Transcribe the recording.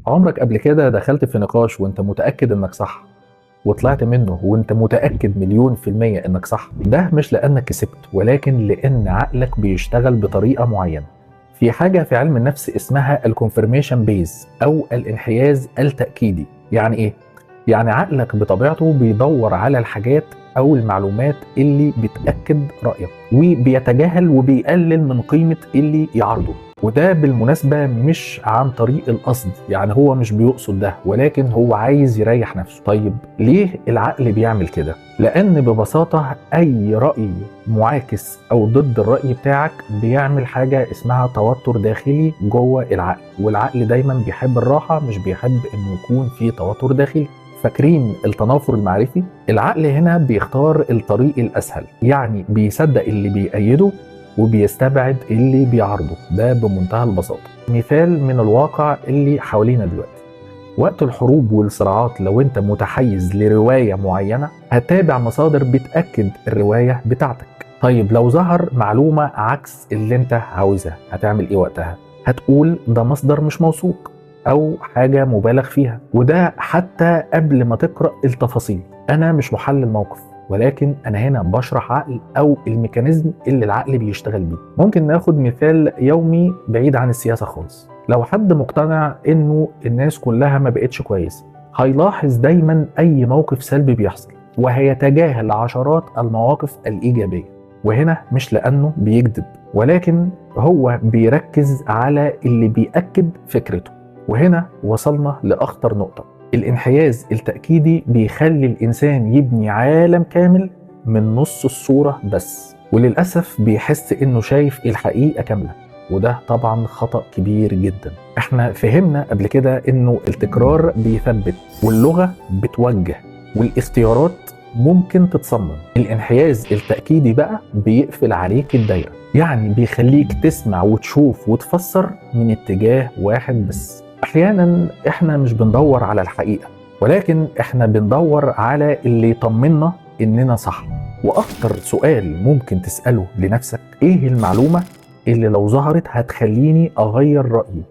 عمرك قبل كده دخلت في نقاش وانت متأكد انك صح وطلعت منه وانت متأكد مليون في المية انك صح؟ ده مش لانك كسبت، ولكن لان عقلك بيشتغل بطريقة معينة. في حاجة في علم النفس اسمها الكونفirmation بيز او الانحياز التأكيدي. يعني ايه؟ يعني عقلك بطبيعته بيدور على الحاجات او المعلومات اللي بتأكد رأيك، وبيتجاهل وبيقلل من قيمة اللي يعارضه. وده بالمناسبة مش عن طريق القصد، يعني هو مش بيقصد ده، ولكن هو عايز يريح نفسه. طيب ليه العقل بيعمل كده؟ لأن ببساطة أي رأي معاكس أو ضد الرأي بتاعك بيعمل حاجة اسمها توتر داخلي جوه العقل، والعقل دايما بيحب الراحة، مش بيحب إنه يكون في توتر داخلي. فاكرين التنافر المعرفي؟ العقل هنا بيختار الطريق الأسهل، يعني بيصدق اللي بيأيده وبيستبعد اللي بيعارضه. ده بمنتهى البساطة. مثال من الواقع اللي حوالينا دلوقتي، وقت الحروب والصراعات لو انت متحيز لرواية معينة هتتابع مصادر بتأكد الرواية بتاعتك. طيب لو ظهر معلومة عكس اللي انت عاوزها هتعمل ايه وقتها؟ هتقول ده مصدر مش موثوق او حاجة مبالغ فيها، وده حتى قبل ما تقرأ التفاصيل. انا مش محلل موقف، ولكن انا هنا بشرح عقل او الميكانيزم اللي العقل بيشتغل بيه. ممكن ناخد مثال يومي بعيد عن السياسة خالص. لو حد مقتنع انه الناس كلها ما بقتش كويسة، هيلاحظ دايما اي موقف سلبي بيحصل وهيتجاهل عشرات المواقف الايجابية. وهنا مش لانه بيكذب، ولكن هو بيركز على اللي بيأكد فكرته. وهنا وصلنا لأخطر نقطة. الانحياز التأكيدي بيخلي الإنسان يبني عالم كامل من نص الصورة بس، وللأسف بيحس إنه شايف الحقيقة كاملة. وده طبعا خطأ كبير جدا. احنا فهمنا قبل كده إنه التكرار بيثبت، واللغة بتوجه، والاختيارات ممكن تتصمم. الانحياز التأكيدي بقى بيقفل عليك الدايرة، يعني بيخليك تسمع وتشوف وتفسر من اتجاه واحد بس. احيانا احنا مش بندور على الحقيقة، ولكن احنا بندور على اللي يطمنا اننا صح. واكتر سؤال ممكن تسأله لنفسك، ايه المعلومة اللي لو ظهرت هتخليني اغير رأيي؟